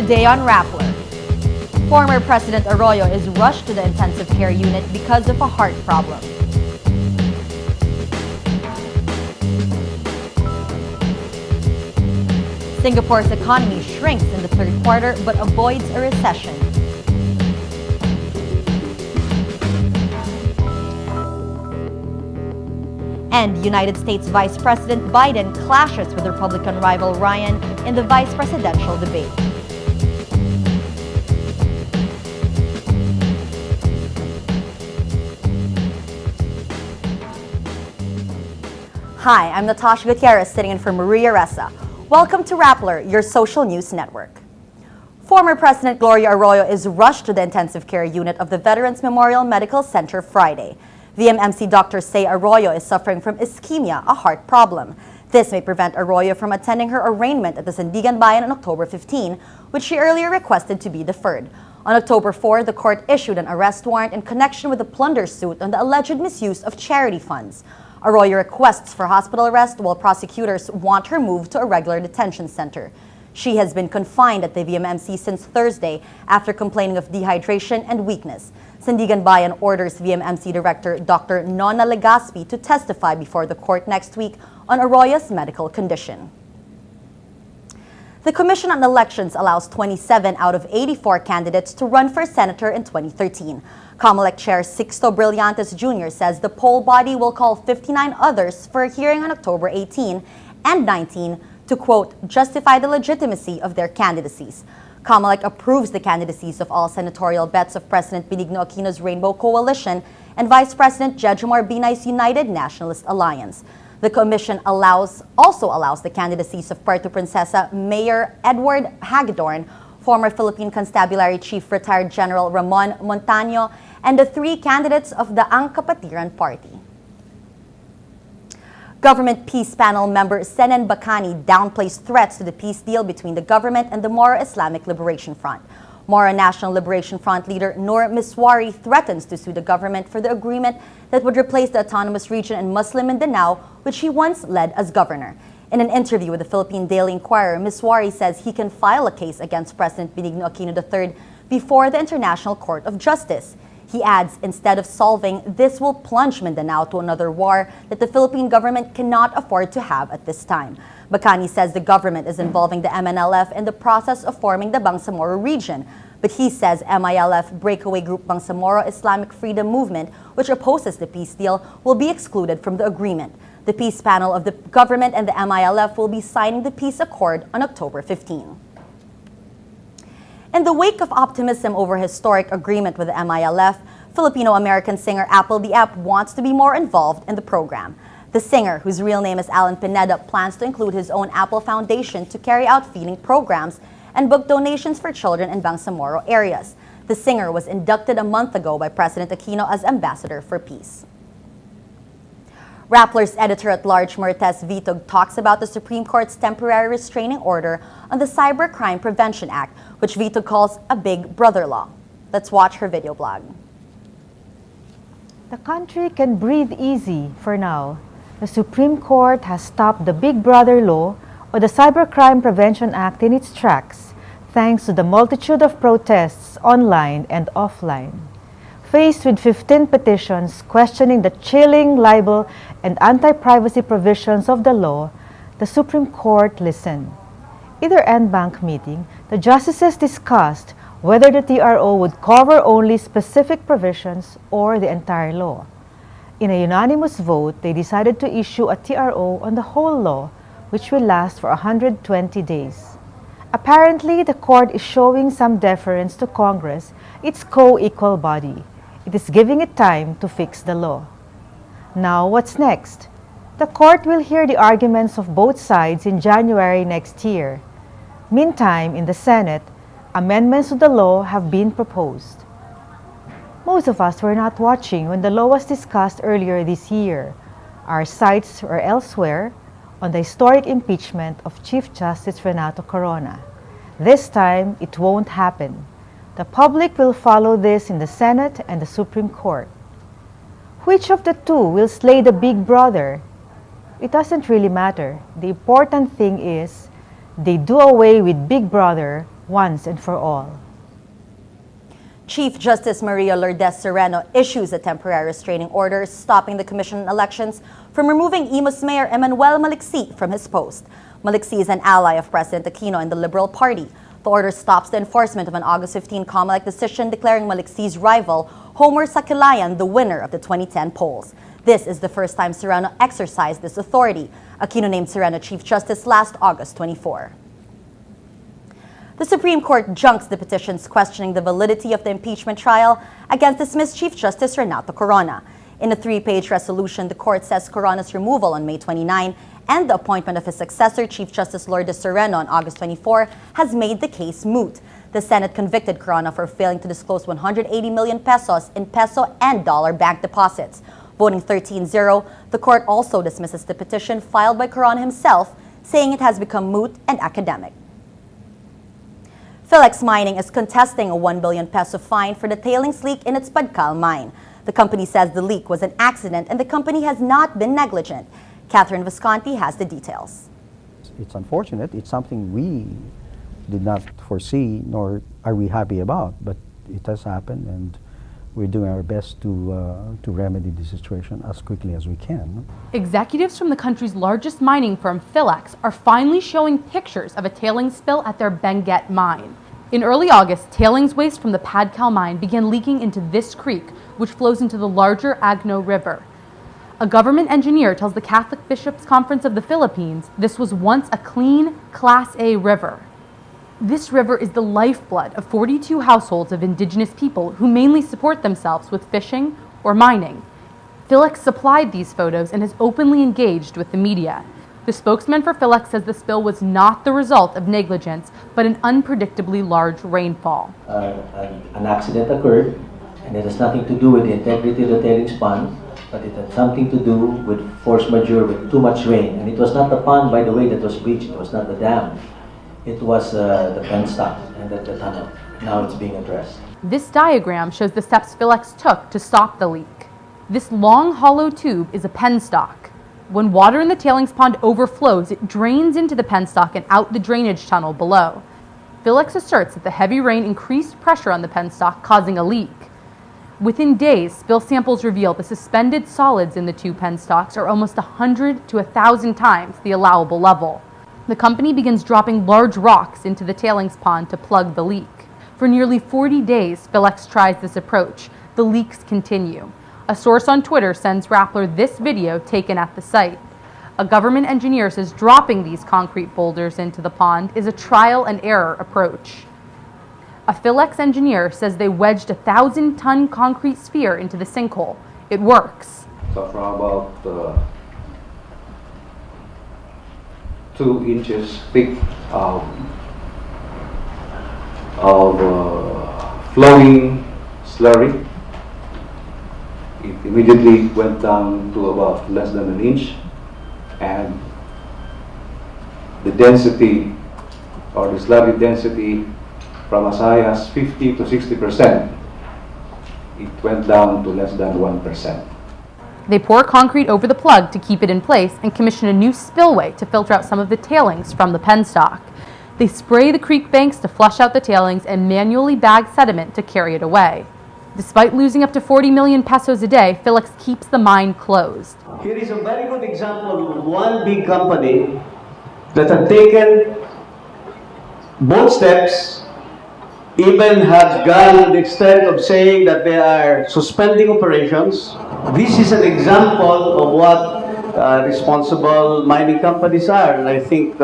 Today on Rappler, former President Arroyo is rushed to the intensive care unit because of a heart problem. Singapore's economy shrinks in the third quarter but avoids a recession. And United States Vice President Biden clashes with Republican rival Ryan in the vice presidential debate. Hi, I'm Natasha Gutierrez sitting in for Maria Ressa. Welcome to Rappler, your social news network. Former President Gloria Arroyo is rushed to the intensive care unit of the Veterans Memorial Medical Center Friday. VMMC doctors say Arroyo is suffering from ischemia, a heart problem. This may prevent Arroyo from attending her arraignment at the Sandigan Bayan on October 15, which she earlier requested to be deferred. On October 4, the court issued an arrest warrant in connection with a plunder suit on the alleged misuse of charity funds. Arroyo requests for hospital arrest while prosecutors want her moved to a regular detention center. She has been confined at the VMMC since Thursday after complaining of dehydration and weakness. Sandigan Bayan orders VMMC Director Dr. Nona Legaspi to testify before the court next week on Arroyo's medical condition. The Commission on Elections allows 27 out of 84 candidates to run for senator in 2013. COMELEC Chair Sixto Brillantes Jr. says the poll body will call 59 others for a hearing on October 18 and 19 to, quote, justify the legitimacy of their candidacies. COMELEC approves the candidacies of all senatorial bets of President Benigno Aquino's Rainbow Coalition and Vice President Jejomar Binay's United Nationalist Alliance. The Commission also allows the candidacies of Puerto Princesa Mayor Edward Hagedorn, former Philippine Constabulary Chief Retired General Ramon Montaño, and the three candidates of the Ang Kapatiran Party. Government Peace Panel member Senen Bacani downplays threats to the peace deal between the government and the Moro Islamic Liberation Front. Moro National Liberation Front leader Nur Miswari threatens to sue the government for the agreement that would replace the autonomous region in Muslim Mindanao, which he once led as governor. In an interview with the Philippine Daily Inquirer, Miswari says he can file a case against President Benigno Aquino III before the International Court of Justice. He adds, instead of solving, this will plunge Mindanao to another war that the Philippine government cannot afford to have at this time. Bacani says the government is involving the MNLF in the process of forming the Bangsamoro region, but he says MILF breakaway group Bangsamoro Islamic Freedom Movement, which opposes the peace deal, will be excluded from the agreement. The peace panel of the government and the MILF will be signing the peace accord on October 15. In the wake of optimism over historic agreement with the MILF, Filipino-American singer Apple the App wants to be more involved in the program. The singer, whose real name is Alan Pineda, plans to include his own Apple Foundation to carry out feeding programs and book donations for children in Bangsamoro areas. The singer was inducted a month ago by President Aquino as Ambassador for Peace. Rappler's editor-at-large Murtez Vitog talks about the Supreme Court's temporary restraining order on the Cybercrime Prevention Act, which Vitog calls a big brother law. Let's watch her video blog. The country can breathe easy for now. The Supreme Court has stopped the Big Brother law or the Cybercrime Prevention Act in its tracks, thanks to the multitude of protests online and offline. Faced with 15 petitions questioning the chilling libel and anti-privacy provisions of the law, the Supreme Court listened. In their en banc meeting, the justices discussed whether the TRO would cover only specific provisions or the entire law. In a unanimous vote, they decided to issue a TRO on the whole law, which will last for 120 days. Apparently, the court is showing some deference to Congress, its co-equal body. It is giving it time to fix the law. Now, what's next? The court will hear the arguments of both sides in January next year. Meantime, in the Senate, amendments to the law have been proposed. Most of us were not watching when the law was discussed earlier this year. Our sights were elsewhere on the historic impeachment of Chief Justice Renato Corona. This time, it won't happen. The public will follow this in the Senate and the Supreme Court. Which of the two will slay the big brother? It doesn't really matter. The important thing is they do away with Big Brother once and for all. Chief Justice Maria Lourdes Sereno issues a temporary restraining order stopping the Commission on Elections from removing Imus Mayor Emmanuel Maliksi from his post. Maliksi is an ally of President Aquino and the Liberal Party. The order stops the enforcement of an August 15 COMELEC decision declaring Maliksi's rival, Homer Sakilayan, the winner of the 2010 polls. This is the first time Sereno exercised this authority. Aquino named Sereno Chief Justice last August 24. The Supreme Court junks the petitions questioning the validity of the impeachment trial against dismissed Chief Justice Renato Corona. In a 3-page resolution, the court says Corona's removal on May 29 and the appointment of his successor, Chief Justice Lourdes Sereno, on August 24 has made the case moot. The Senate convicted Corona for failing to disclose 180 million pesos in peso and dollar bank deposits. Voting 13-0, the court also dismisses the petition filed by Corona himself, saying it has become moot and academic. Philx Mining is contesting a 1 billion peso fine for the tailings leak in its Badcal mine. The company says the leak was an accident and the company has not been negligent. Catherine Visconti has the details. It's unfortunate. It's something we did not foresee, nor are we happy about, but it has happened, and we're doing our best to remedy the situation as quickly as we can. Executives from the country's largest mining firm, Philx, are finally showing pictures of a tailings spill at their Benguet mine. In early August, tailings waste from the Padcal mine began leaking into this creek, which flows into the larger Agno River. A government engineer tells the Catholic Bishops' Conference of the Philippines this was once a clean, Class A river. This river is the lifeblood of 42 households of indigenous people who mainly support themselves with fishing or mining. Philx supplied these photos and has openly engaged with the media. The spokesman for Philx says the spill was not the result of negligence, but an unpredictably large rainfall. An accident occurred, and it has nothing to do with the integrity of the tailings pond, but it had something to do with force majeure, with too much rain. And it was not the pond, by the way, that was breached. It was not the dam. It was the penstock and the tunnel. Now it's being addressed. This diagram shows the steps Philx took to stop the leak. This long, hollow tube is a penstock. When water in the tailings pond overflows, it drains into the penstock and out the drainage tunnel below. Philx asserts that the heavy rain increased pressure on the penstock, causing a leak. Within days, spill samples reveal the suspended solids in the two penstocks are almost 100 to 1,000 times the allowable level. The company begins dropping large rocks into the tailings pond to plug the leak. For nearly 40 days, Philx tries this approach. The leaks continue. A source on Twitter sends Rappler this video taken at the site. A government engineer says dropping these concrete boulders into the pond is a trial and error approach. A Philx engineer says they wedged a 1,000-ton concrete sphere into the sinkhole. It works. So from about 2 inches thick of flowing slurry. It immediately went down to about less than an inch, and the density, or the slurry density, from as high as 50 to 60%, it went down to less than 1%. They pour concrete over the plug to keep it in place and commission a new spillway to filter out some of the tailings from the penstock. They spray the creek banks to flush out the tailings and manually bag sediment to carry it away. Despite losing up to 40 million pesos a day, Philx keeps the mine closed. Here is a very good example of one big company that had taken bold steps, even had gone to the extent of saying that they are suspending operations. This is an example of what responsible mining companies are, and I think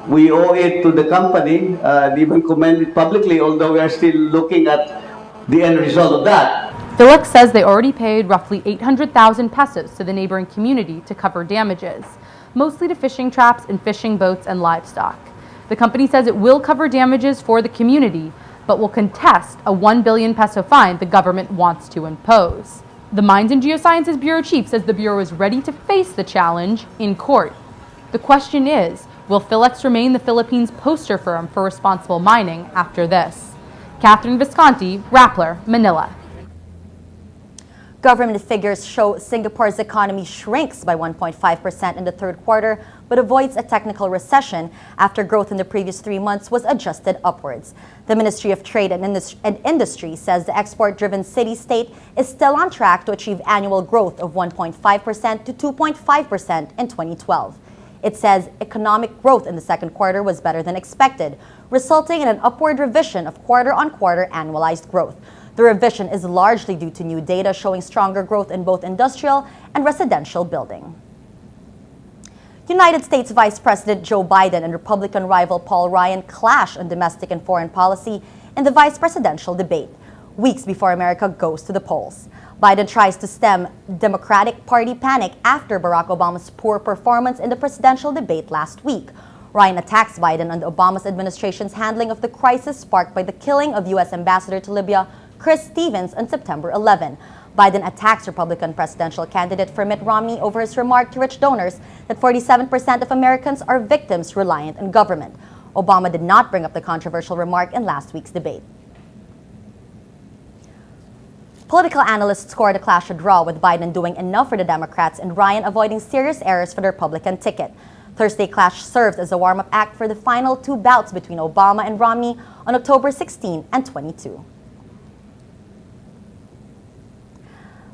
we owe it to the company, and even commend it publicly, although we are still looking at the end result of that. Philx says they already paid roughly 800,000 pesos to the neighboring community to cover damages, mostly to fishing traps and fishing boats and livestock. The company says it will cover damages for the community, but will contest a 1 billion peso fine the government wants to impose. The Mines and Geosciences Bureau chief says the Bureau is ready to face the challenge in court. The question is, will Philx remain the Philippines' poster firm for responsible mining after this? Catherine Visconti, Rappler, Manila. Government figures show Singapore's economy shrinks by 1.5% in the third quarter, but avoids a technical recession after growth in the previous 3 months was adjusted upwards. The Ministry of Trade and Industry says the export-driven city-state is still on track to achieve annual growth of 1.5% to 2.5% in 2012. It says economic growth in the second quarter was better than expected, resulting in an upward revision of quarter-on-quarter annualized growth. The revision is largely due to new data showing stronger growth in both industrial and residential building. United States Vice President Joe Biden and Republican rival Paul Ryan clash on domestic and foreign policy in the vice presidential debate, weeks before America goes to the polls. Biden tries to stem Democratic Party panic after Barack Obama's poor performance in the presidential debate last week. Ryan attacks Biden on the Obama administration's handling of the crisis sparked by the killing of U.S. Ambassador to Libya Chris Stevens on September 11. Biden attacks Republican presidential candidate for Mitt Romney over his remark to rich donors that 47% of Americans are victims reliant on government. Obama did not bring up the controversial remark in last week's debate. Political analysts scored a clash of draw, with Biden doing enough for the Democrats and Ryan avoiding serious errors for the Republican ticket. Thursday clash served as a warm-up act for the final 2 bouts between Obama and Romney on October 16 and 22.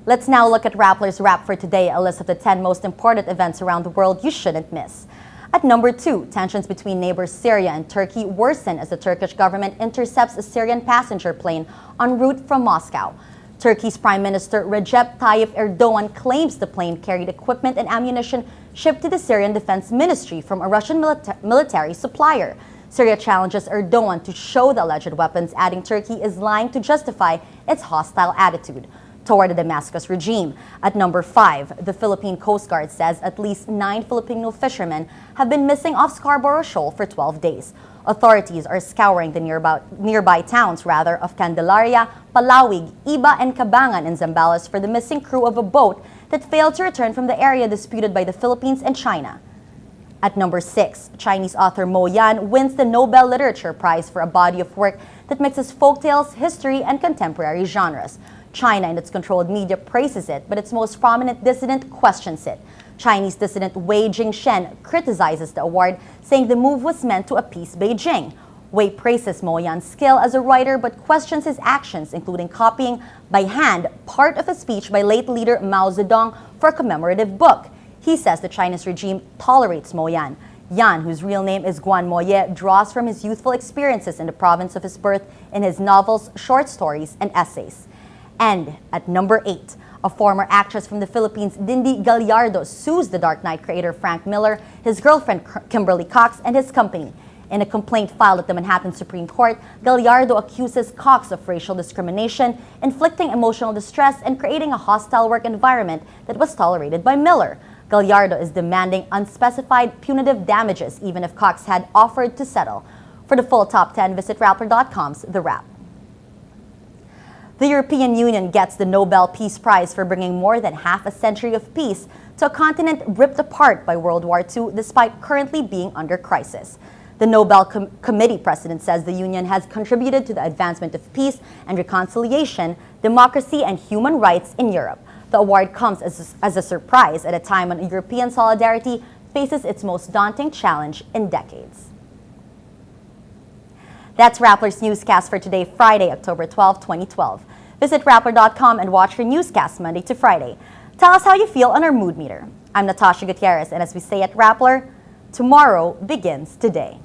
Let's now look at Rappler's Wrap for today, a list of the 10 most important events around the world you shouldn't miss. At number 2, tensions between neighbors Syria and Turkey worsen as the Turkish government intercepts a Syrian passenger plane en route from Moscow. Turkey's Prime Minister Recep Tayyip Erdogan claims the plane carried equipment and ammunition shipped to the Syrian Defense Ministry from a Russian military supplier. Syria challenges Erdogan to show the alleged weapons, adding Turkey is lying to justify its hostile attitude toward the Damascus regime. At number 5, the Philippine Coast Guard says at least 9 Filipino fishermen have been missing off Scarborough Shoal for 12 days. Authorities are scouring the nearby towns of Candelaria, Palawig, Iba, and Cabangan in Zambales for the missing crew of a boat that failed to return from the area disputed by the Philippines and China. At number 6, Chinese author Mo Yan wins the Nobel Literature Prize for a body of work that mixes folktales, history, and contemporary genres. China and its controlled media praises it, but its most prominent dissident questions it. Chinese dissident Wei Jingshen criticizes the award, saying the move was meant to appease Beijing. Wei praises Mo Yan's skill as a writer, but questions his actions, including copying by hand part of a speech by late leader Mao Zedong for a commemorative book. He says the Chinese regime tolerates Mo Yan. Yan, whose real name is Guan Moye, draws from his youthful experiences in the province of his birth in his novels, short stories, and essays. And at number 8, a former actress from the Philippines, Dindy Gallardo, sues the Dark Knight creator Frank Miller, his girlfriend Kimberly Cox, and his company. In a complaint filed at the Manhattan Supreme Court, Gallardo accuses Cox of racial discrimination, inflicting emotional distress, and creating a hostile work environment that was tolerated by Miller. Gallardo is demanding unspecified punitive damages, even if Cox had offered to settle. For the full top 10, visit Rappler.com's The Wrap. The European Union gets the Nobel Peace Prize for bringing more than half a century of peace to a continent ripped apart by World War II, despite currently being under crisis. The Nobel Committee president says the Union has contributed to the advancement of peace and reconciliation, democracy, and human rights in Europe. The award comes as a surprise at a time when European solidarity faces its most daunting challenge in decades. That's Rappler's Newscast for today, Friday, October 12, 2012. Visit Rappler.com and watch your newscast Monday to Friday. Tell us how you feel on our mood meter. I'm Natasha Gutierrez, and as we say at Rappler, tomorrow begins today.